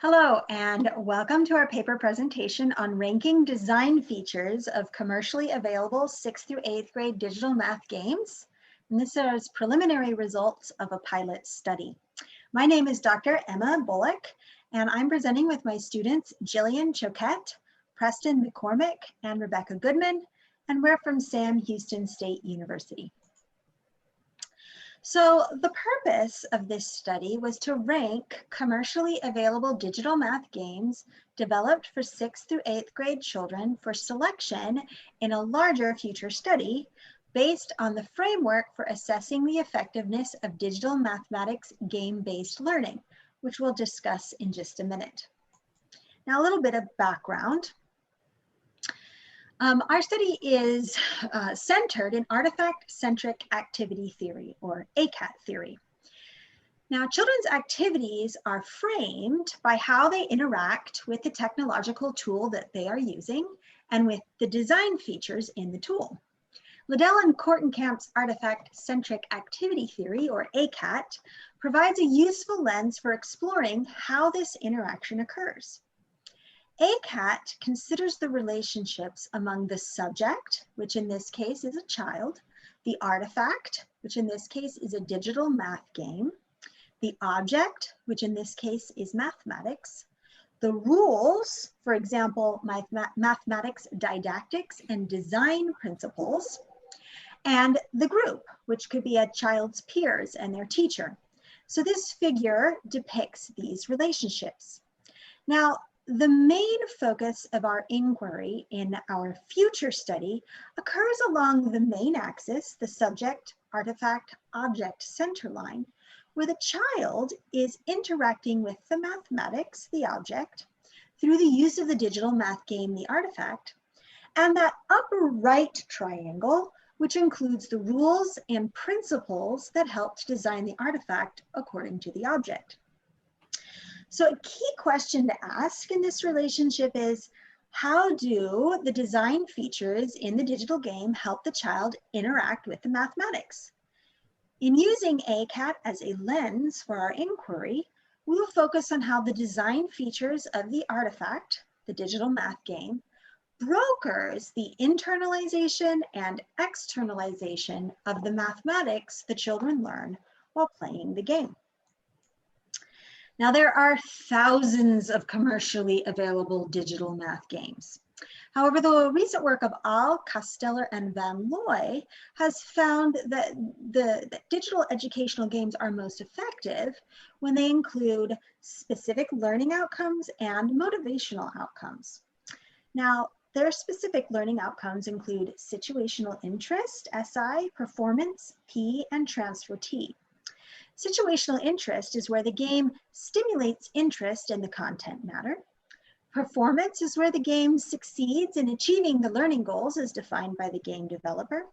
Hello, and welcome to our paper presentation on ranking design features of commercially available 6th through 8th grade digital math games. And this is preliminary results of a pilot study. My name is Dr. Emma Bullock, and I'm presenting with my students Jillian Choquette, Prestin McCormick, and Rebecca Goodman, and we're from Sam Houston State University. So the purpose of this study was to rank commercially available digital math games developed for 6th through 8th grade children for selection in a larger future study based on the framework for assessing the effectiveness of digital mathematics game-based learning, which we'll discuss in just a minute. Now, a little bit of background. Our study is centered in artifact-centric activity theory, or ACAT theory. Now, children's activities are framed by how they interact with the technological tool that they are using and with the design features in the tool. Liddell and Kortenkamp's artifact-centric activity theory, or ACAT, provides a useful lens for exploring how this interaction occurs. ACAT considers the relationships among the subject, which in this case is a child, the artifact, which in this case is a digital math game, the object, which in this case is mathematics, the rules, for example, mathematics didactics and design principles, and the group, which could be a child's peers and their teacher. So this figure depicts these relationships. Now, the main focus of our inquiry in our future study occurs along the main axis, the subject, artifact, object center line, where the child is interacting with the mathematics, the object, through the use of the digital math game, the artifact, and that upper right triangle, which includes the rules and principles that helped design the artifact according to the object. So a key question to ask in this relationship is, how do the design features in the digital game help the child interact with the mathematics? In using ACAT as a lens for our inquiry, we will focus on how the design features of the artifact, the digital math game, brokers the internalization and externalization of the mathematics the children learn while playing the game. Now, there are thousands of commercially available digital math games. However, the recent work of Aal, Casteller, and Van Looy has found that the digital educational games are most effective when they include specific learning outcomes and motivational outcomes. Now, their specific learning outcomes include situational interest, SI, performance, P, and transfer, T. Situational interest is where the game stimulates interest in the content matter. Performance is where the game succeeds in achieving the learning goals as defined by the game developer.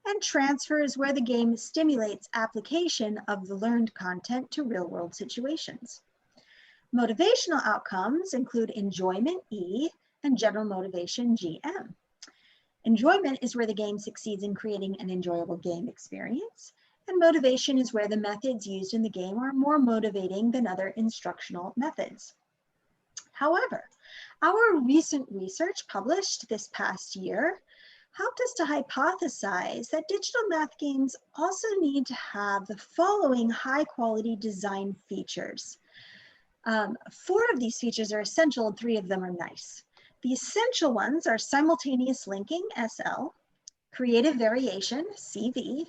And transfer is where the game stimulates application of the learned content to real-world situations. Motivational outcomes include enjoyment, E, and general motivation, GM. Enjoyment is where the game succeeds in creating an enjoyable game experience. And motivation is where the methods used in the game are more motivating than other instructional methods. However, our recent research published this past year helped us to hypothesize that digital math games also need to have the following high-quality design features. 4 of these features are essential and 3 of them are nice. The essential ones are simultaneous linking, SL, creative variation, CV,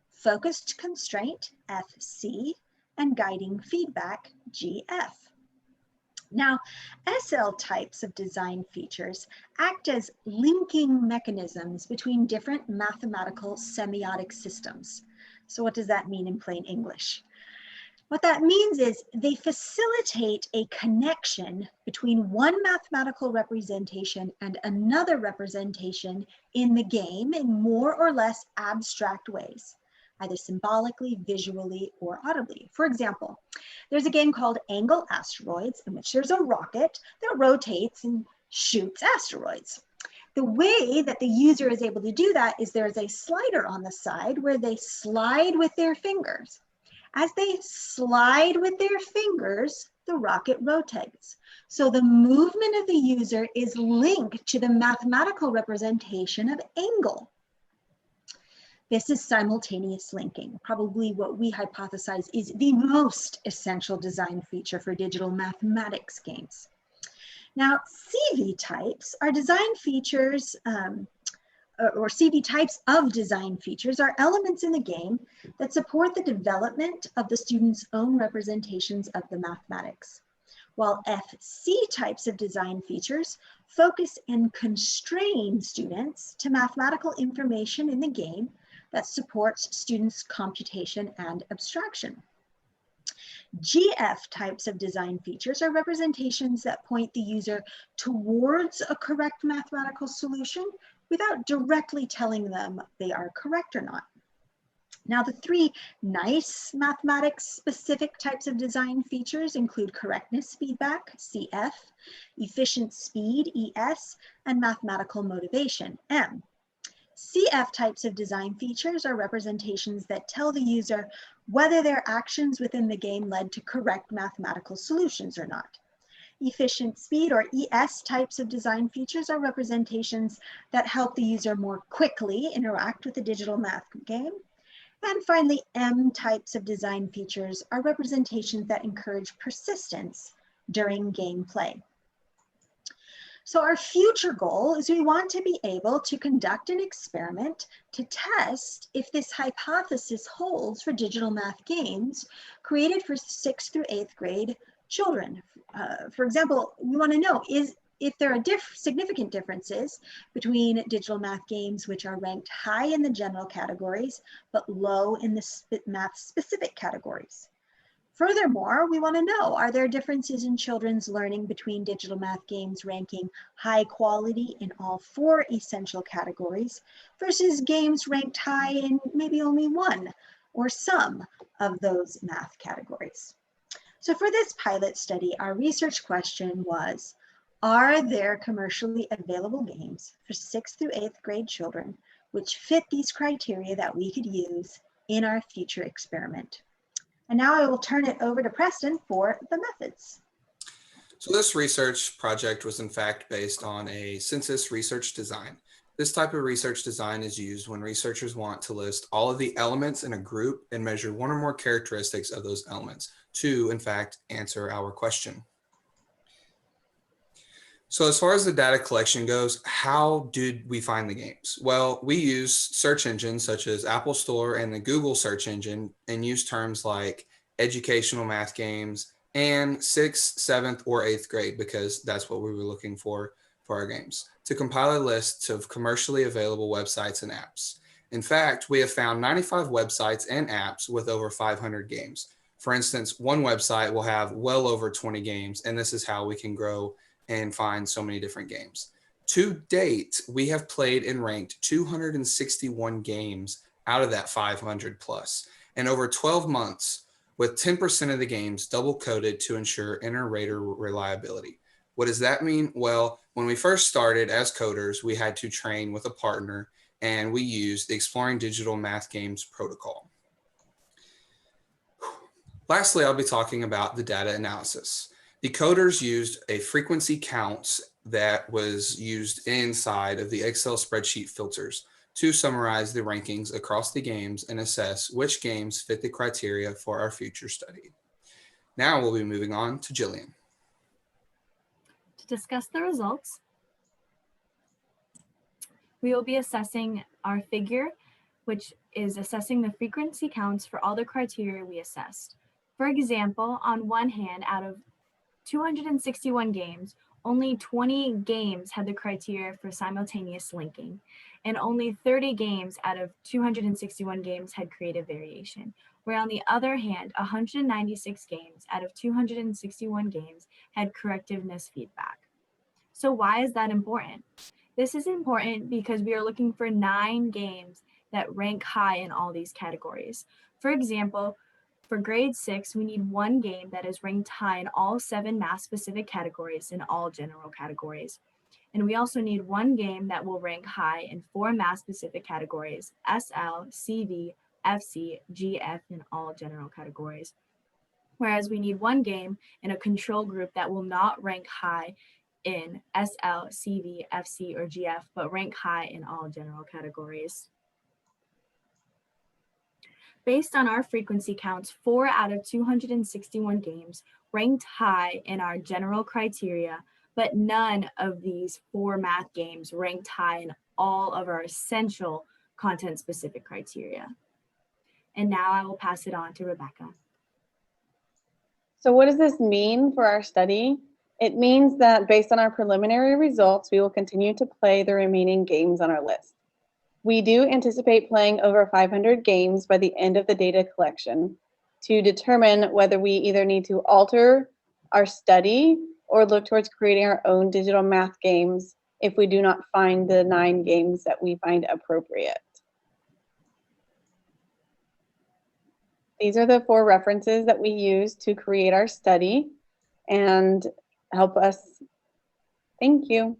focused constraint, FC, and guiding feedback, GF. Now, SL types of design features act as linking mechanisms between different mathematical semiotic systems. So what does that mean in plain English? What that means is they facilitate a connection between one mathematical representation and another representation in the game in more or less abstract ways, either symbolically, visually, or audibly. For example, there's a game called Angle Asteroids in which there's a rocket that rotates and shoots asteroids. The way that the user is able to do that is there's a slider on the side where they slide with their fingers. As they slide with their fingers, the rocket rotates. So the movement of the user is linked to the mathematical representation of angle. This is simultaneous linking, probably what we hypothesize is the most essential design feature for digital mathematics games. Now, CV types are design features, or CV types of design features are elements in the game that support the development of the student's own representations of the mathematics. While FC types of design features focus and constrain students to mathematical information in the game that supports students' computation and abstraction. GF types of design features are representations that point the user towards a correct mathematical solution without directly telling them they are correct or not. Now, the three nice mathematics specific types of design features include correctness feedback, CF, efficient speed, ES, and mathematical motivation, M. CF types of design features are representations that tell the user whether their actions within the game led to correct mathematical solutions or not. Efficient speed or ES types of design features are representations that help the user more quickly interact with the digital math game. And finally, M types of design features are representations that encourage persistence during gameplay. So our future goal is we want to be able to conduct an experiment to test if this hypothesis holds for digital math games created for 6th through 8th grade children. For example, we want to know if there are significant differences between digital math games which are ranked high in the general categories but low in the math specific categories. Furthermore, we want to know, are there differences in children's learning between digital math games ranking high quality in all 4 essential categories versus games ranked high in maybe only one or some of those math categories? So for this pilot study, our research question was, are there commercially available games for 6th through 8th grade children which fit these criteria that we could use in our future experiment? And now I will turn it over to Preston for the methods. So this research project was in fact based on a census research design. This type of research design is used when researchers want to list all of the elements in a group and measure one or more characteristics of those elements to, in fact, answer our question. So as far as the data collection goes, how did we find the games? Well, we use search engines such as Apple Store and the Google search engine and use terms like educational math games and 6th, 7th, or 8th grade because that's what we were looking for our games, to compile a list of commercially available websites and apps. In fact, we have found 95 websites and apps with over 500 games. For instance, one website will have well over 20 games, and this is how we can grow and find so many different games. To date, we have played and ranked 261 games out of that 500 plus, and over 12 months with 10% of the games double coded to ensure inter-rater reliability. What does that mean? Well, when we first started as coders, we had to train with a partner and we used the Exploring Digital Math Games protocol. Lastly, I'll be talking about the data analysis. The coders used a frequency counts that was used inside of the Excel spreadsheet filters to summarize the rankings across the games and assess which games fit the criteria for our future study. Now we'll be moving on to Jillian. To discuss the results, we will be assessing our figure, which is assessing the frequency counts for all the criteria we assessed. For example, on one hand, out of 261 games, only 20 games had the criteria for simultaneous linking, and only 30 games out of 261 games had creative variation, where on the other hand, 196 games out of 261 games had correctiveness feedback. So why is that important? This is important because we are looking for 9 games that rank high in all these categories. For example, for grade 6, we need 1 game that is ranked high in all 7 math-specific categories and all general categories. And we also need 1 game that will rank high in 4 math-specific categories, SL, CV, FC, GF in all general categories. Whereas we need one game in a control group that will not rank high in SL, CV, FC, or GF, but rank high in all general categories. Based on our frequency counts, 4 out of 261 games ranked high in our general criteria, but none of these 4 math games ranked high in all of our essential content-specific criteria. And now I will pass it on to Rebecca. So what does this mean for our study? It means that based on our preliminary results, we will continue to play the remaining games on our list. We do anticipate playing over 500 games by the end of the data collection to determine whether we either need to alter our study or look towards creating our own digital math games if we do not find the 9 games that we find appropriate. These are the 4 references that we use to create our study and help us. Thank you.